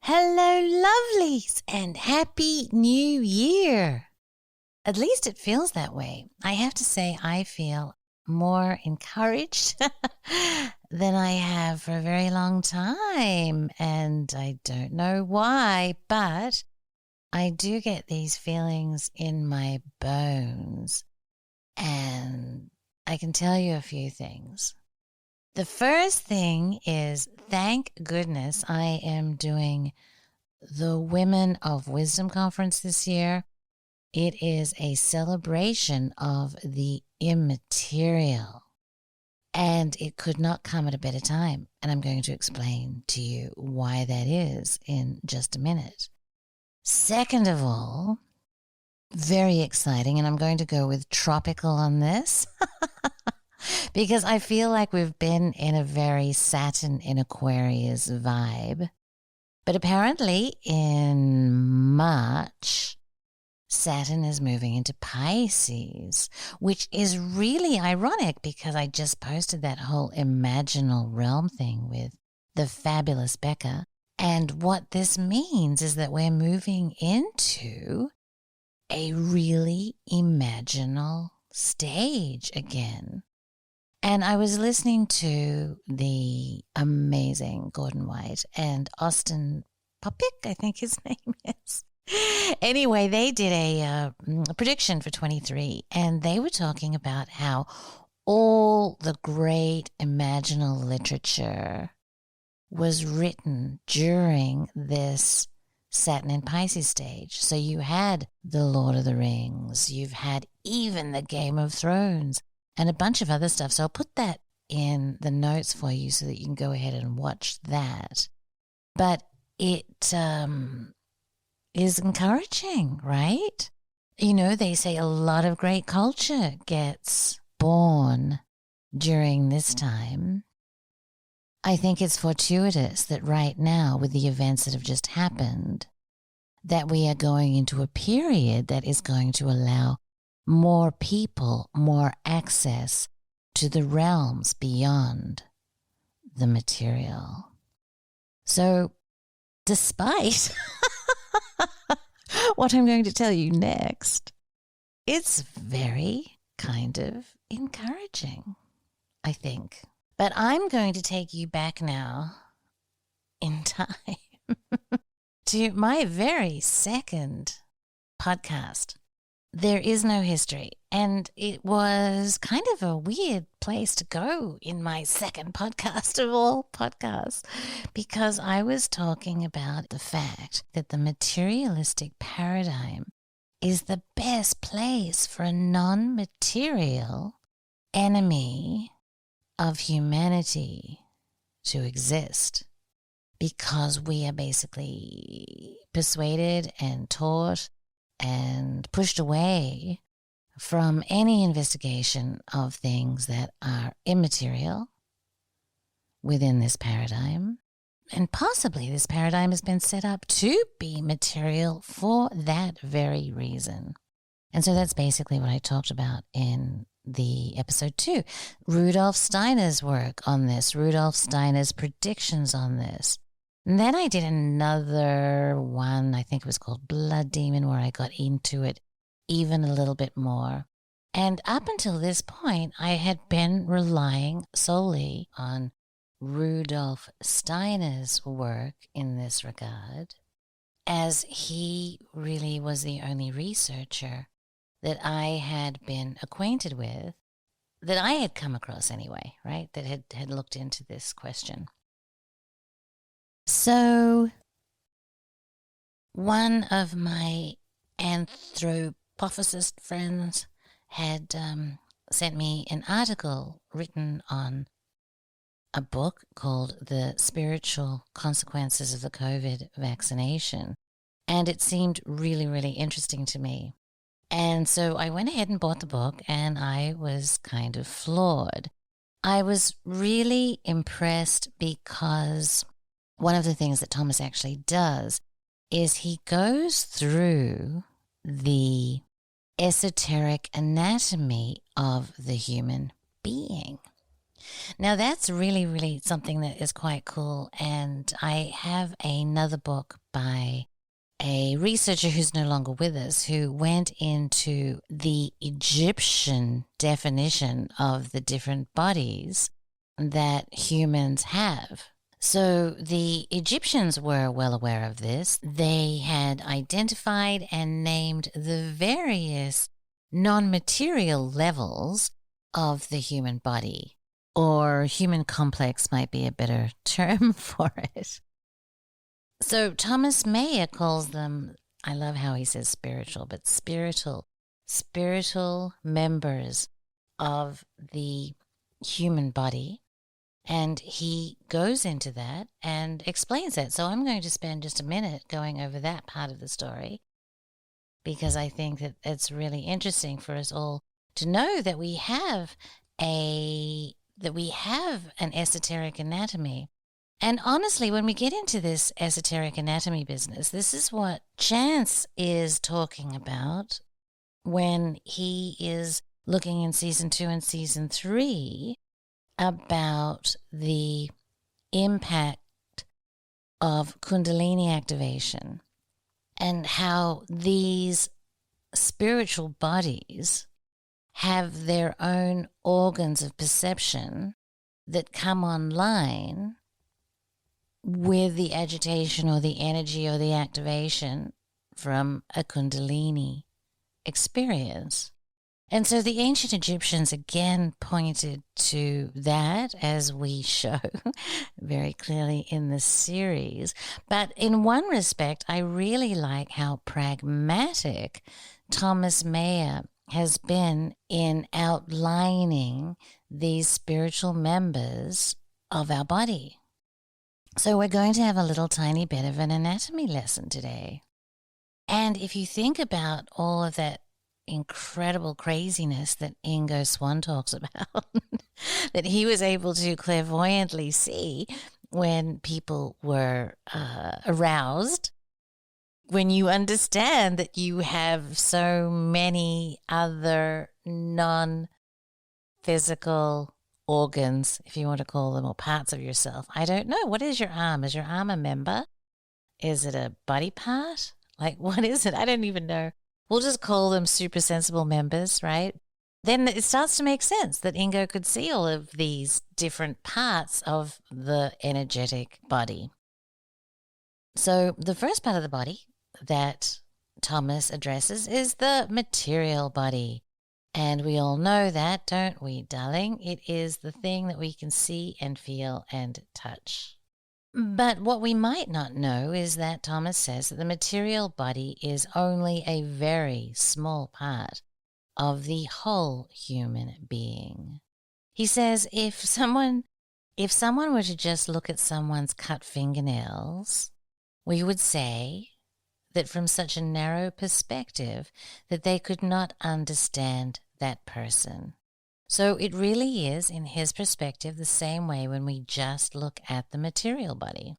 Hello, lovelies, and Happy New Year. At least it feels that way. I have to say, I feel more encouraged than I have for a very long time. And I don't know why, but I do get these feelings in my bones. And I can tell you a few things. The first thing is, thank goodness I am doing the Women of Wisdom Conference this year. It is a celebration of the immaterial, and it could not come at a better time. And I'm going to explain to you why that is in just a minute. Second of all, very exciting, and I'm going to go with tropical on this. Because I feel like we've been in a very Saturn in Aquarius vibe. But apparently in March, Saturn is moving into Pisces, which is really ironic because I just posted that whole imaginal realm thing with the fabulous Becca. And what this means is that we're moving into a really imaginal stage again. And I was listening to the amazing Gordon White and Austin Popick, I think his name is. Anyway, they did a prediction for 23, and they were talking about how all the great imaginal literature was written during this Saturn in Pisces stage. So you had The Lord of the Rings, you've had even the Game of Thrones, and a bunch of other stuff. So I'll put that in the notes for you so that you can go ahead and watch that. But it is encouraging, right? You know, they say a lot of great culture gets born during this time. I think it's fortuitous that right now, with the events that have just happened, that we are going into a period that is going to allow more people, more access to the realms beyond the material. So, despite what I'm going to tell you next, it's very kind of encouraging, I think. But I'm going to take you back now in time to my very second podcast. There is no history, and it was kind of a weird place to go in my second podcast of all podcasts, because I was talking about the fact that the materialistic paradigm is the best place for a non-material enemy of humanity to exist, because we are basically persuaded and taught and pushed away from any investigation of things that are immaterial within this paradigm. And possibly this paradigm has been set up to be material for that very reason. And so that's basically what I talked about in the episode 2. Rudolf Steiner's work on this, Rudolf Steiner's predictions on this. And then I did another one, I think it was called Blood Demon, where I got into it even a little bit more. And up until this point, I had been relying solely on Rudolf Steiner's work in this regard, as he really was the only researcher that I had been acquainted with, that I had come across anyway, right, that had looked into this question. So, one of my anthropophysicist friends had sent me an article written on a book called The Spiritual Consequences of the COVID Vaccination, and it seemed really, really interesting to me. And so I went ahead and bought the book, and I was kind of floored. I was really impressed because one of the things that Thomas actually does is he goes through the esoteric anatomy of the human being. Now, that's really, really something that is quite cool. And I have another book by a researcher who's no longer with us who went into the Egyptian definition of the different bodies that humans have. So the Egyptians were well aware of this. They had identified and named the various non-material levels of the human body, or human complex might be a better term for it. So Thomas Mayer calls them, I love how he says spiritual, but spiritual members of the human body. And he goes into that and explains that. So I'm going to spend just a minute going over that part of the story, because I think that it's really interesting for us all to know that we have an esoteric anatomy. And honestly, when we get into this esoteric anatomy business, this is what Chance is talking about when he is looking in season 2 and season 3 about the impact of Kundalini activation and how these spiritual bodies have their own organs of perception that come online with the agitation or the energy or the activation from a Kundalini experience. And so the ancient Egyptians again pointed to that, as we show very clearly in the series. But in one respect, I really like how pragmatic Thomas Mayer has been in outlining these spiritual members of our body. So we're going to have a little tiny bit of an anatomy lesson today. And if you think about all of that incredible craziness that Ingo Swann talks about, that he was able to clairvoyantly see when people were aroused, when you understand that you have so many other non-physical organs, if you want to call them, or parts of yourself. I don't know. What is your arm? Is your arm a member? Is it a body part? Like, what is it? I don't even know. We'll just call them supersensible members, right? Then it starts to make sense that Ingo could see all of these different parts of the energetic body. So the first part of the body that Thomas addresses is the material body. And we all know that, don't we, darling? It is the thing that we can see and feel and touch. But what we might not know is that Thomas says that the material body is only a very small part of the whole human being. He says if someone were to just look at someone's cut fingernails, we would say that from such a narrow perspective that they could not understand that person. So it really is, in his perspective, the same way when we just look at the material body.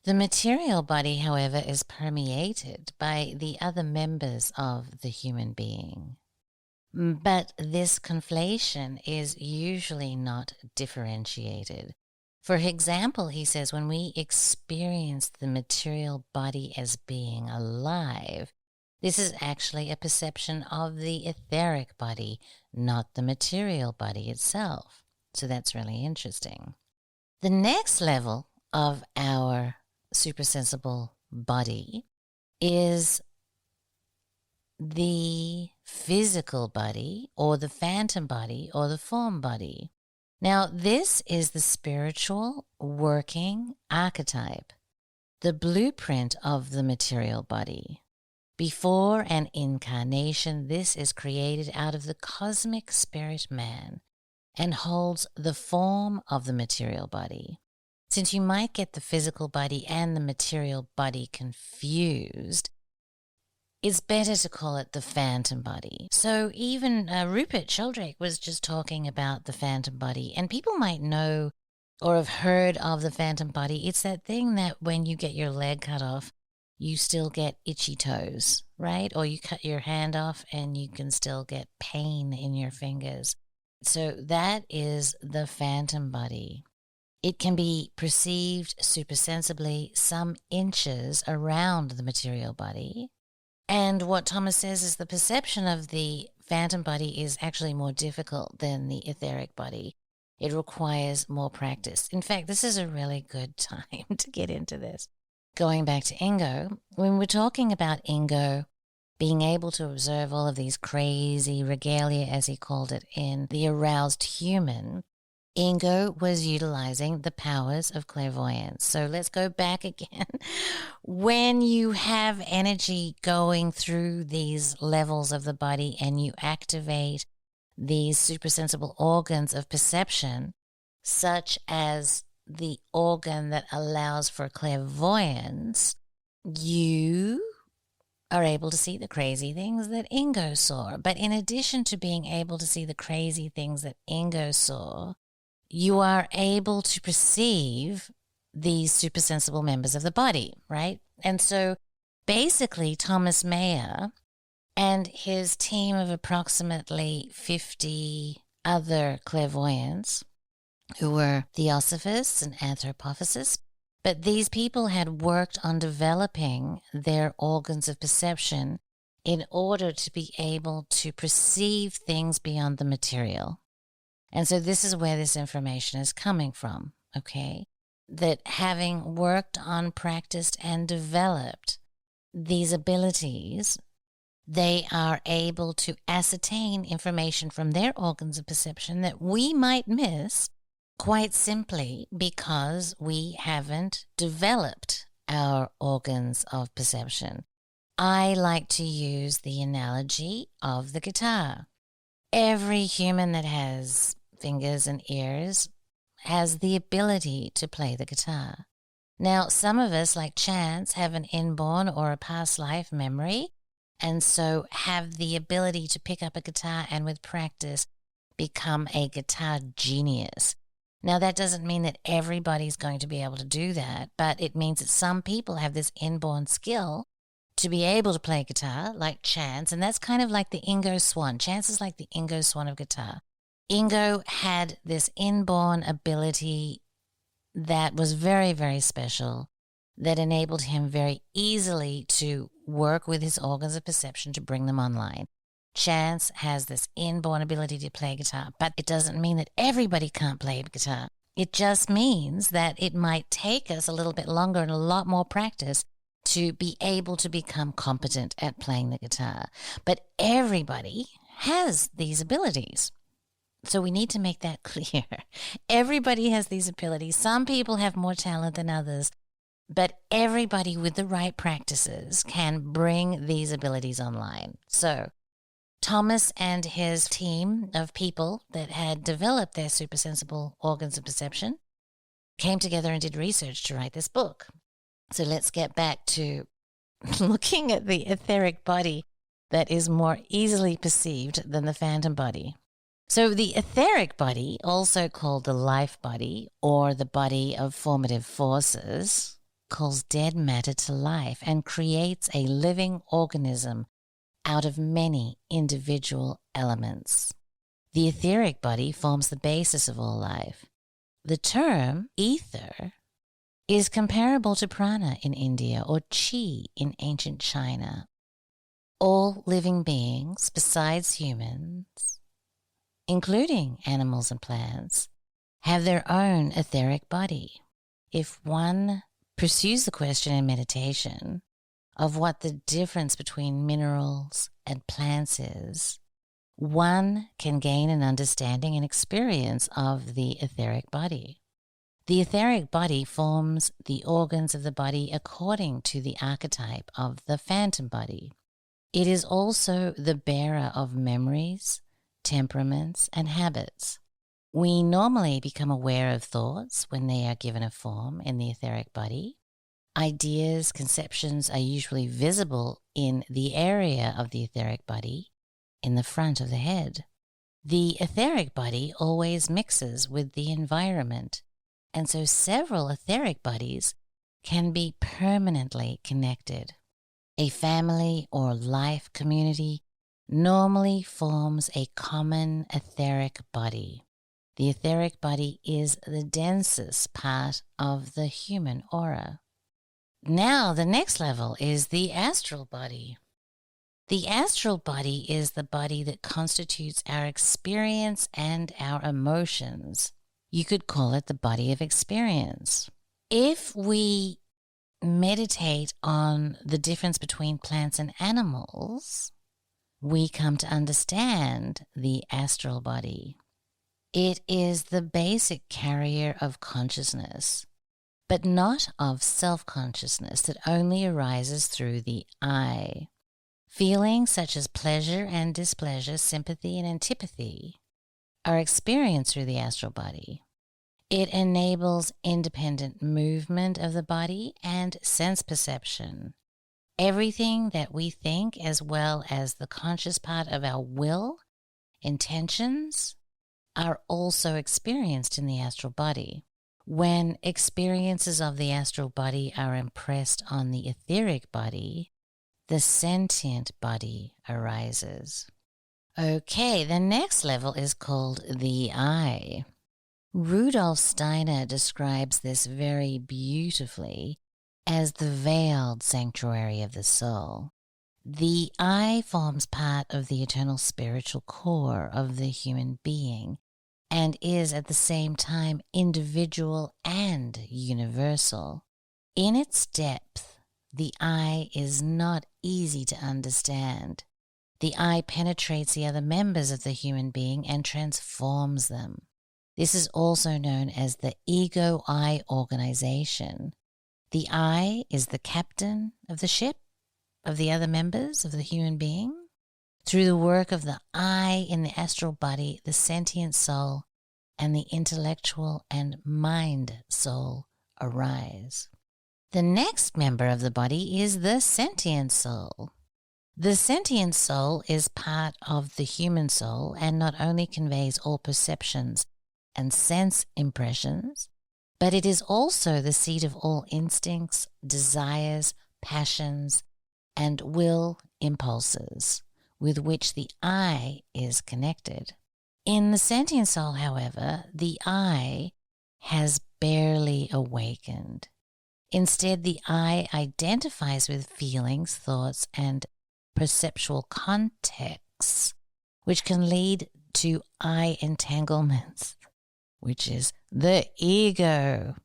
The material body, however, is permeated by the other members of the human being. But this conflation is usually not differentiated. For example, he says, when we experience the material body as being alive, this is actually a perception of the etheric body, not the material body itself. So that's really interesting. The next level of our supersensible body is the physical body, or the phantom body, or the form body. Now, this is the spiritual working archetype, the blueprint of the material body. Before an incarnation, this is created out of the cosmic spirit man and holds the form of the material body. Since you might get the physical body and the material body confused, it's better to call it the phantom body. So even Rupert Sheldrake was just talking about the phantom body, and people might know or have heard of the phantom body. It's that thing that when you get your leg cut off, you still get itchy toes, right? Or you cut your hand off and you can still get pain in your fingers. So that is the phantom body. It can be perceived supersensibly some inches around the material body. And what Thomas says is the perception of the phantom body is actually more difficult than the etheric body. It requires more practice. In fact, this is a really good time to get into this. Going back to Ingo, when we're talking about Ingo being able to observe all of these crazy regalia, as he called it, in the aroused human, Ingo was utilizing the powers of clairvoyance. So let's go back again. When you have energy going through these levels of the body and you activate these supersensible organs of perception, such as the organ that allows for clairvoyance, you are able to see the crazy things that Ingo saw. But in addition to being able to see the crazy things that Ingo saw, you are able to perceive these supersensible members of the body, right? And so basically Thomas Mayer and his team of approximately 50 other clairvoyants, who were theosophists and anthropophicists, but these people had worked on developing their organs of perception in order to be able to perceive things beyond the material. And so this is where this information is coming from, okay? That having worked on, practiced, and developed these abilities, they are able to ascertain information from their organs of perception that we might miss quite simply because we haven't developed our organs of perception. I like to use the analogy of the guitar. Every human that has fingers and ears has the ability to play the guitar. Now, some of us, like Chance, have an inborn or a past life memory, and so have the ability to pick up a guitar and with practice become a guitar genius. Now, that doesn't mean that everybody's going to be able to do that, but it means that some people have this inborn skill to be able to play guitar, like Chance, and that's kind of like the Ingo Swan. Chance is like the Ingo Swan of guitar. Ingo had this inborn ability that was very, very special, that enabled him very easily to work with his organs of perception to bring them online. Chance has this inborn ability to play guitar, but it doesn't mean that everybody can't play guitar. It just means that it might take us a little bit longer and a lot more practice to be able to become competent at playing the guitar. But everybody has these abilities. So we need to make that clear. Everybody has these abilities. Some people have more talent than others, but everybody with the right practices can bring these abilities online. So Thomas and his team of people that had developed their supersensible organs of perception came together and did research to write this book. So let's get back to looking at the etheric body that is more easily perceived than the phantom body. So the etheric body, also called the life body or the body of formative forces, calls dead matter to life and creates a living organism out of many individual elements. The etheric body forms the basis of all life. The term ether is comparable to prana in India or chi in ancient China. All living beings, besides humans, including animals and plants, have their own etheric body. If one pursues the question in meditation of what the difference between minerals and plants is, one can gain an understanding and experience of the etheric body. The etheric body forms the organs of the body according to the archetype of the phantom body. It is also the bearer of memories, temperaments, and habits. We normally become aware of thoughts when they are given a form in the etheric body. Ideas, conceptions are usually visible in the area of the etheric body, in the front of the head. The etheric body always mixes with the environment, and so several etheric bodies can be permanently connected. A family or life community normally forms a common etheric body. The etheric body is the densest part of the human aura. Now, the next level is the astral body. The astral body is the body that constitutes our experience and our emotions. You could call it the body of experience. If we meditate on the difference between plants and animals, we come to understand the astral body. It is the basic carrier of consciousness, but not of self-consciousness that only arises through the I. Feelings such as pleasure and displeasure, sympathy and antipathy are experienced through the astral body. It enables independent movement of the body and sense perception. Everything that we think, as well as the conscious part of our will, intentions, are also experienced in the astral body. When experiences of the astral body are impressed on the etheric body, the sentient body arises. Okay, the next level is called the I. Rudolf Steiner describes this very beautifully as the veiled sanctuary of the soul. The I forms part of the eternal spiritual core of the human being and is at the same time individual and universal. In its depth, the I is not easy to understand. The I penetrates the other members of the human being and transforms them. This is also known as the ego-I organization. The I is the captain of the ship of the other members of the human being. Through the work of the I in the astral body, the sentient soul and the intellectual and mind soul arise. The next member of the body is the sentient soul. The sentient soul is part of the human soul and not only conveys all perceptions and sense impressions, but it is also the seat of all instincts, desires, passions, and will impulses with which the I is connected. In the sentient soul, however, the I has barely awakened. Instead, the I identifies with feelings, thoughts, and perceptual contexts, which can lead to I entanglements, which is the ego.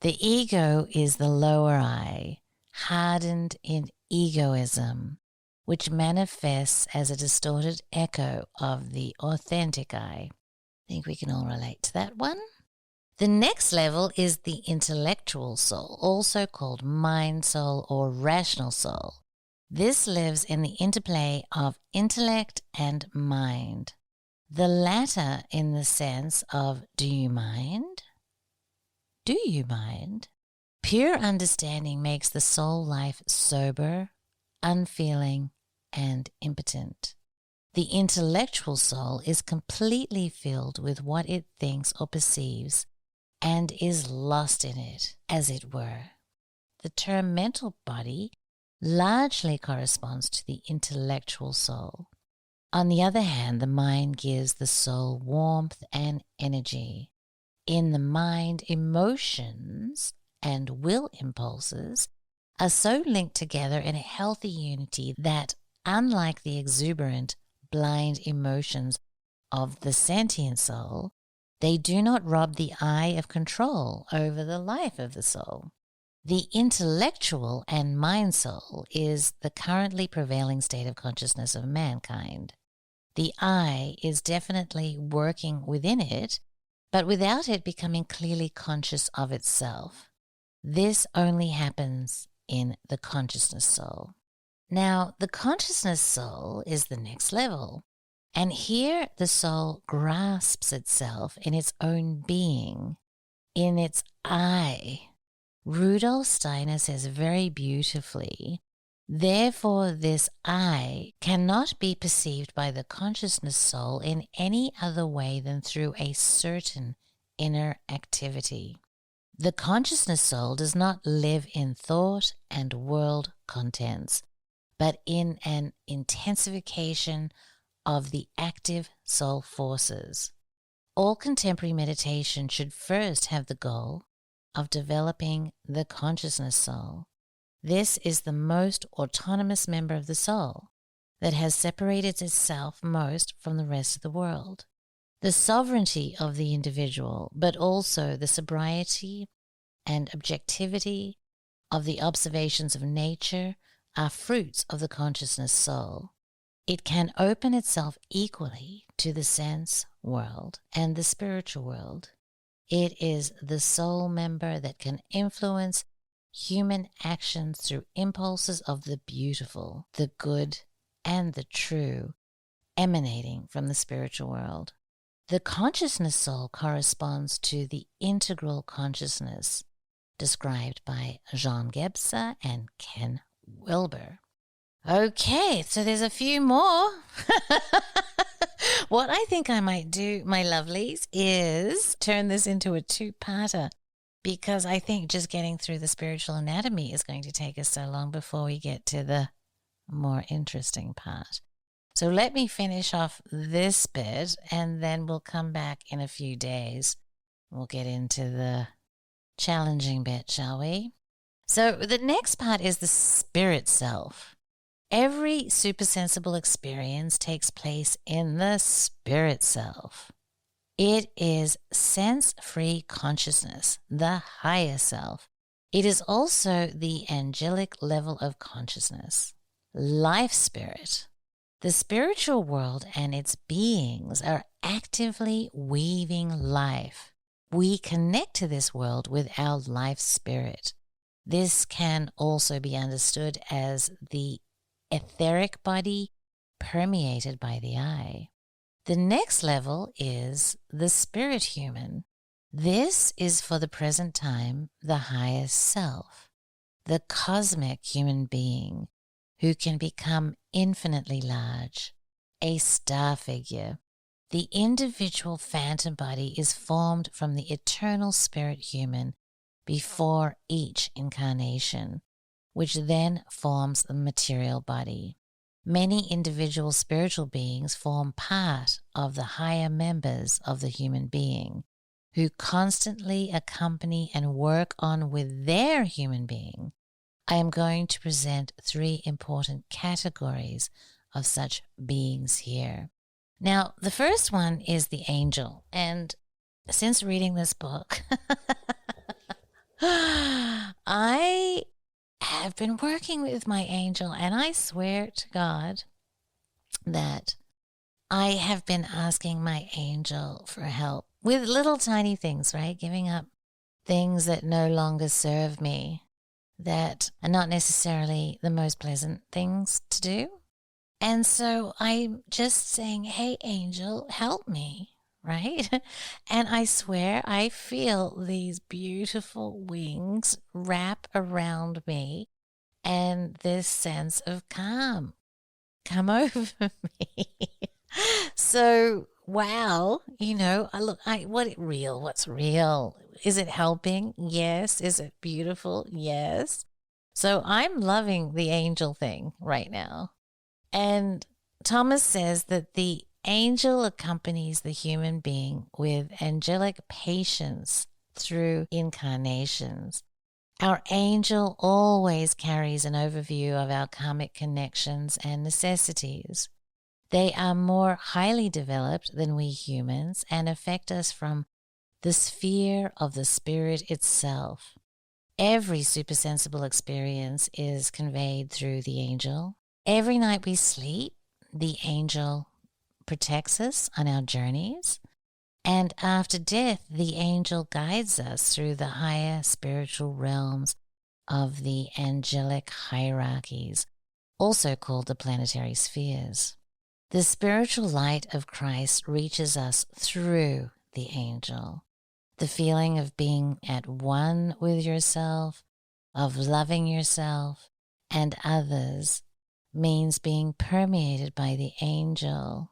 The ego is the lower I, hardened in egoism, which manifests as a distorted echo of the authentic I. I think we can all relate to that one. The next level is the intellectual soul, also called mind soul or rational soul. This lives in the interplay of intellect and mind. The latter in the sense of do you mind? Do you mind? Pure understanding makes the soul life sober, unfeeling, and impotent. The intellectual soul is completely filled with what it thinks or perceives and is lost in it, as it were. The term mental body largely corresponds to the intellectual soul. On the other hand, the mind gives the soul warmth and energy. In the mind, emotions and will impulses are so linked together in a healthy unity that, unlike the exuberant, blind emotions of the sentient soul, they do not rob the I of control over the life of the soul. The intellectual and mind soul is the currently prevailing state of consciousness of mankind. The I is definitely working within it, but without it becoming clearly conscious of itself. This only happens in the consciousness soul. Now, the consciousness soul is the next level, and here the soul grasps itself in its own being, in its I. Rudolf Steiner says very beautifully, therefore this I cannot be perceived by the consciousness soul in any other way than through a certain inner activity. The consciousness soul does not live in thought and world contents, but in an intensification of the active soul forces. All contemporary meditation should first have the goal of developing the consciousness soul. This is the most autonomous member of the soul that has separated itself most from the rest of the world. The sovereignty of the individual, but also the sobriety and objectivity of the observations of nature are fruits of the consciousness soul. It can open itself equally to the sense world and the spiritual world. It is the soul member that can influence human actions through impulses of the beautiful, the good, and the true, emanating from the spiritual world. The consciousness soul corresponds to the integral consciousness described by Jean Gebser and Ken Wilber. Okay, so there's a few more. What I think I might do, my lovelies, is turn this into a two-parter, because I think just getting through the spiritual anatomy is going to take us so long before we get to the more interesting part. So let me finish off this bit, and then we'll come back in a few days. We'll get into the challenging bit, shall we? So the next part is the spirit self. Every supersensible experience takes place in the spirit self. It is sense-free consciousness, the higher self. It is also the angelic level of consciousness, life spirit. The spiritual world and its beings are actively weaving life. We connect to this world with our life spirit. This can also be understood as the etheric body permeated by the I. The next level is the spirit human. This is for the present time the highest self, the cosmic human being who can become infinitely large, a star figure. The individual phantom body is formed from the eternal spirit human before each incarnation, which then forms the material body. Many individual spiritual beings form part of the higher members of the human being, who constantly accompany and work on with their human being. I am going to present 3 important categories of such beings here. Now, the first one is the angel, and since reading this book, I have been working with my angel, and I swear to God that I have been asking my angel for help with little tiny things, right? Giving up things that no longer serve me, that are not necessarily the most pleasant things to do. And so I'm just saying, hey, angel, help me, right? And I swear I feel these beautiful wings wrap around me, and this sense of calm come over me. So, wow, what's real? Is it helping? Yes. Is it beautiful? Yes. So I'm loving the angel thing right now. And Thomas says that the angel accompanies the human being with angelic patience through incarnations. Our angel always carries an overview of our karmic connections and necessities. They are more highly developed than we humans and affect us from the sphere of the spirit itself. Every supersensible experience is conveyed through the angel. Every night we sleep, the angel protects us on our journeys. And after death, the angel guides us through the higher spiritual realms of the angelic hierarchies, also called the planetary spheres. The spiritual light of Christ reaches us through the angel. The feeling of being at one with yourself, of loving yourself and others, means being permeated by the angel.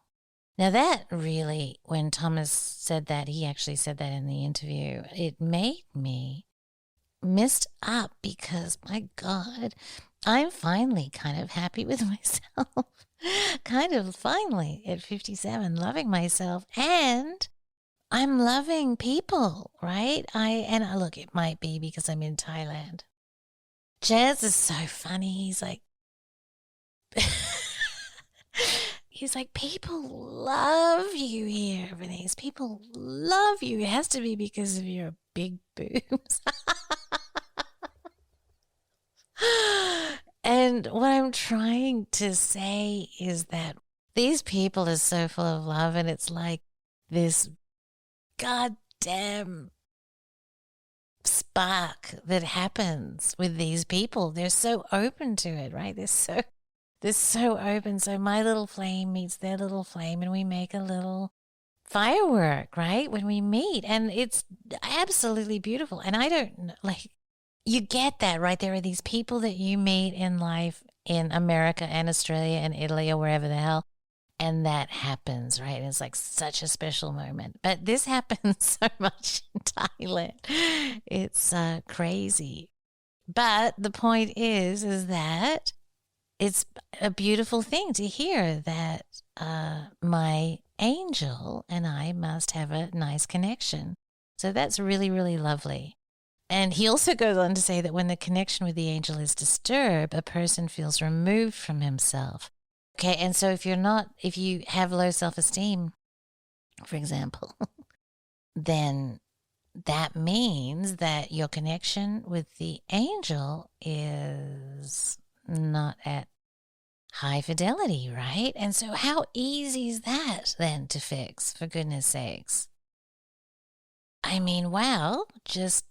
Now that really, when Thomas said that, he actually said that in the interview, it made me messed up because, my God, I'm finally kind of happy with myself. Kind of finally at 57, loving myself, and I'm loving people, right? Look, it might be because I'm in Thailand. Jazz is so funny. He's like, people love you here, Venice. People love you. It has to be because of your big boobs. And what I'm trying to say is that these people are so full of love, and it's like this goddamn spark that happens with these people. They're so open to it, right? They're so open. So my little flame meets their little flame, and we make a little firework, right? When we meet, and it's absolutely beautiful. And I don't know, like, you get that, right? There are these people that you meet in life in America and Australia and Italy or wherever the hell, and that happens, right? And it's like such a special moment. But this happens so much in Thailand. It's crazy. But the point is that it's a beautiful thing to hear that my angel and I must have a nice connection. So that's really, really lovely. And he also goes on to say that when the connection with the angel is disturbed, a person feels removed from himself. Okay, and so if you have low self-esteem, for example, then that means that your connection with the angel is not at high fidelity, right? And so how easy is that then to fix, for goodness sakes? I mean, wow, just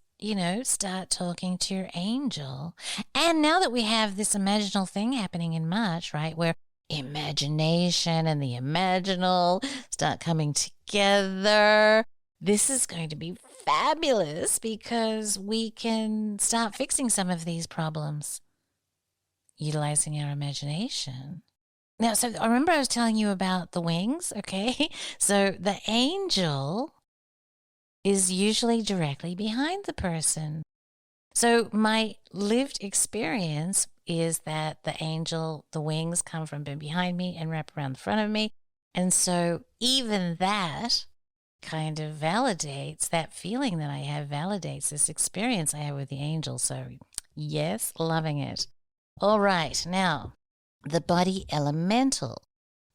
start talking to your angel. And now that we have this imaginal thing happening in March, right, where imagination and the imaginal start coming together, this is going to be fabulous because we can start fixing some of these problems utilizing our imagination. Now, so I remember I was telling you about the wings, okay? So the angel is usually directly behind the person. So my lived experience is that the wings come from behind me and wrap around the front of me. And so even that kind of validates that feeling that I have, validates this experience I have with the angel. So yes, loving it. All right, now the body elemental.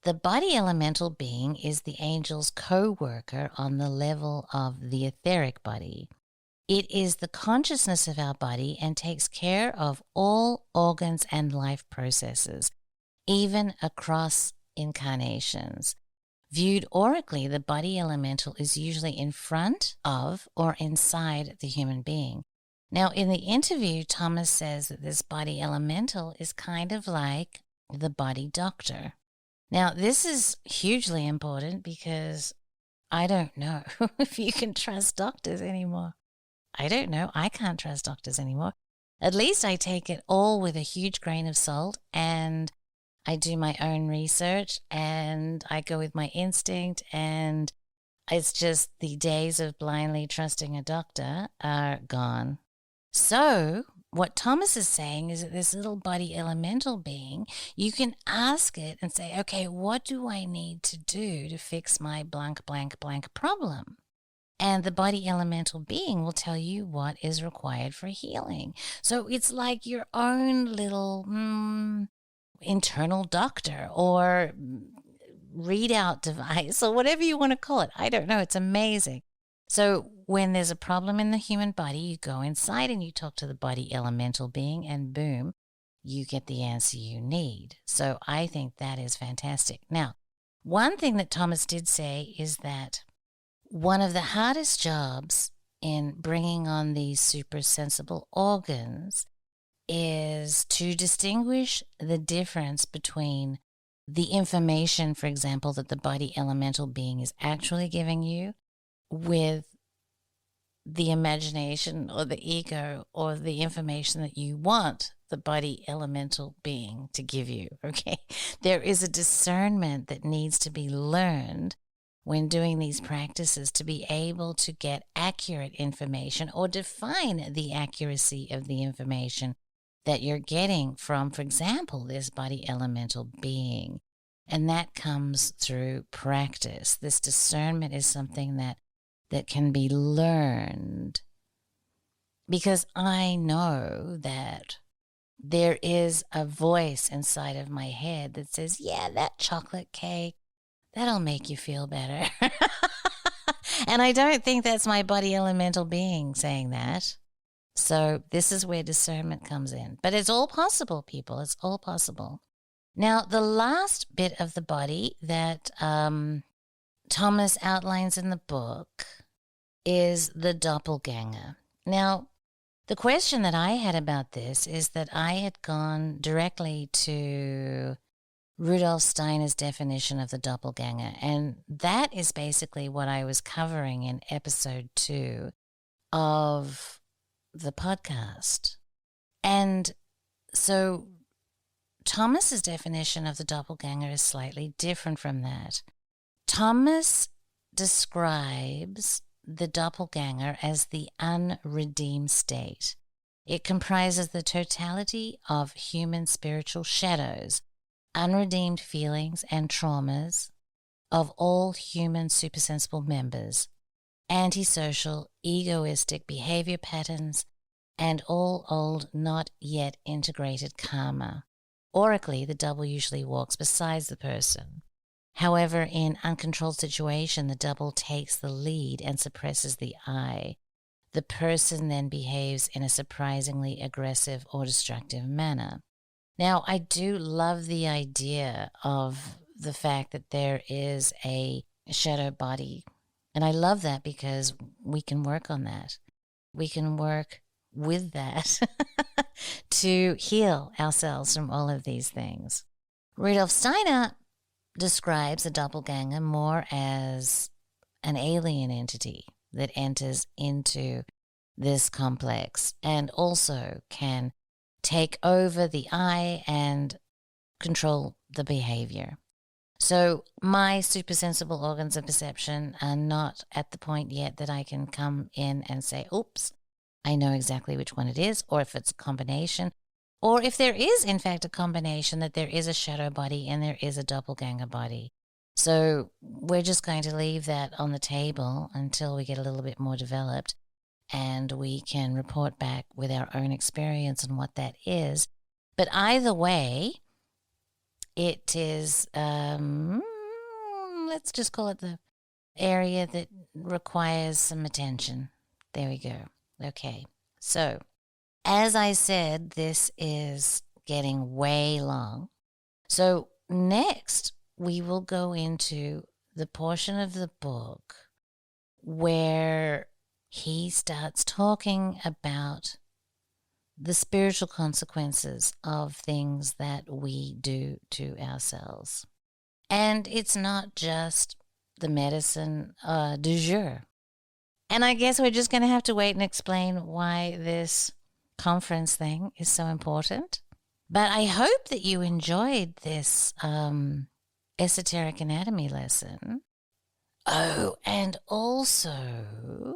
The body elemental being is the angel's co-worker on the level of the etheric body. It is the consciousness of our body and takes care of all organs and life processes, even across incarnations. Viewed aurically, the body elemental is usually in front of or inside the human being. Now, in the interview, Thomas says that this body elemental is kind of like the body doctor. Now, this is hugely important because I don't know if you can trust doctors anymore. I don't know. I can't trust doctors anymore. At least I take it all with a huge grain of salt, and I do my own research, and I go with my instinct, and it's just the days of blindly trusting a doctor are gone. So what Thomas is saying is that this little body elemental being, you can ask it and say, okay, what do I need to do to fix my blank, blank, blank problem? And the body elemental being will tell you what is required for healing. So it's like your own little internal doctor or readout device or whatever you want to call it. I don't know. It's amazing. So when there's a problem in the human body, you go inside and you talk to the body elemental being, and boom, you get the answer you need. So I think that is fantastic. Now, one thing that Thomas did say is that one of the hardest jobs in bringing on these supersensible organs is to distinguish the difference between the information, for example, that the body elemental being is actually giving you with the imagination or the ego or the information that you want the body elemental being to give you, okay? There is a discernment that needs to be learned when doing these practices to be able to get accurate information or define the accuracy of the information that you're getting from, for example, this body elemental being. And that comes through practice. This discernment is something that can be learned, because I know that there is a voice inside of my head that says, yeah, that chocolate cake, that'll make you feel better. And I don't think that's my body elemental being saying that. So this is where discernment comes in. But it's all possible, people. It's all possible. Now, the last bit of the body that Thomas outlines in the book is the doppelganger. Now, the question that I had about this is that I had gone directly to Rudolf Steiner's definition of the doppelganger, and that is basically what I was covering in episode 2 of the podcast. And so Thomas's definition of the doppelganger is slightly different from that. Thomas describes the doppelganger as the unredeemed state. It comprises the totality of human spiritual shadows, unredeemed feelings and traumas of all human supersensible members, antisocial, egoistic behavior patterns, and all old, not yet integrated karma. Oracally, the double usually walks beside the person. However, in uncontrolled situation, the double takes the lead and suppresses the I. The person then behaves in a surprisingly aggressive or destructive manner. Now, I do love the idea of the fact that there is a shadow body. And I love that because we can work on that. We can work with that to heal ourselves from all of these things. Rudolf Steiner describes a doppelganger more as an alien entity that enters into this complex and also can take over the I and control the behavior. So my supersensible organs of perception are not at the point yet that I can come in and say, oops, I know exactly which one it is, or if it's a combination, or if there is, in fact, a combination, that there is a shadow body and there is a doppelganger body. So we're just going to leave that on the table until we get a little bit more developed and we can report back with our own experience on what that is. But either way, it is, let's just call it the area that requires some attention. There we go. Okay, so as I said, this is getting way long. So next, we will go into the portion of the book where he starts talking about the spiritual consequences of things that we do to ourselves. And it's not just the medicine du jour. And I guess we're just going to have to wait and explain why this conference thing is so important. But I hope that you enjoyed this esoteric anatomy lesson. Oh, and also,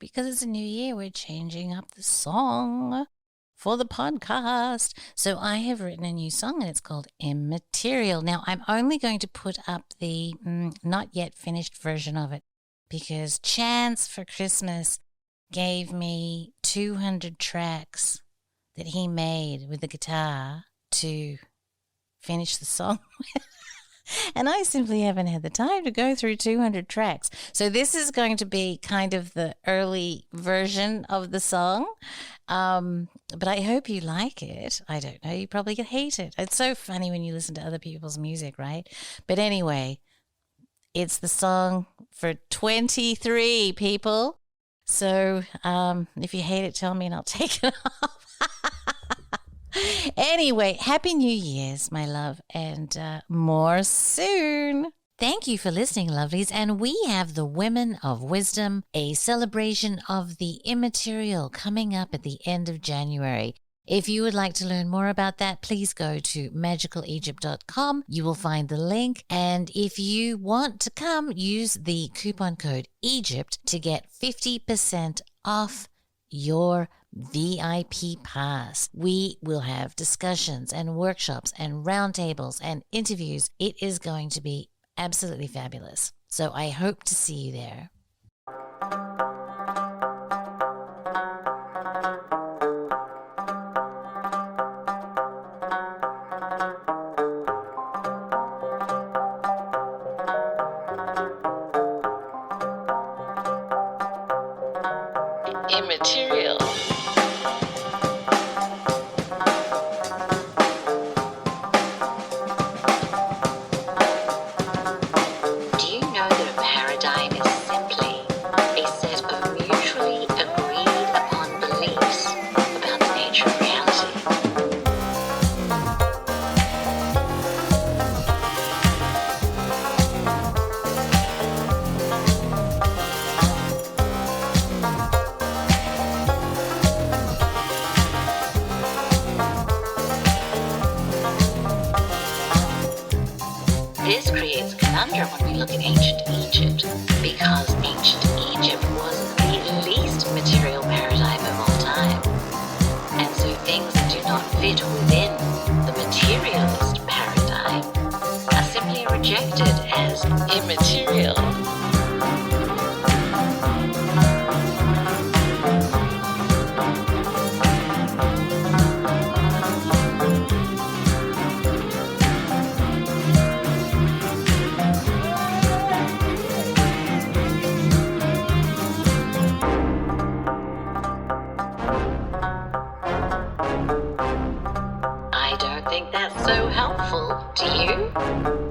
because it's a new year, we're changing up the song for the podcast. So I have written a new song and it's called Immaterial. Now, I'm only going to put up the not yet finished version of it because Chance for Christmas gave me 200 tracks that he made with the guitar to finish the song with. And I simply haven't had the time to go through 200 tracks. So this is going to be kind of the early version of the song. But I hope you like it. I don't know. You probably could hate it. It's so funny when you listen to other people's music, right? But anyway, it's the song for 23 people. So if you hate it, tell me and I'll take it off. Anyway, Happy New Year's, my love, and more soon. Thank you for listening, lovelies. And we have the Women of Wisdom, a celebration of the immaterial coming up at the end of January. If you would like to learn more about that, please go to magicalegypt.com. You will find the link. And if you want to come, use the coupon code EGYPT to get 50% off your VIP pass. We will have discussions and workshops and roundtables and interviews. It is going to be absolutely fabulous. So I hope to see you there. Immaterial. Do you know that a paradigm is simply a set of mutually agreed upon beliefs about the nature of reality? This creates a conundrum when we look at ancient Egypt, because ancient Egypt was the least material paradigm of all time. And so things that do not fit within the materialist paradigm are simply rejected as immaterial. I don't think that's so helpful, do you?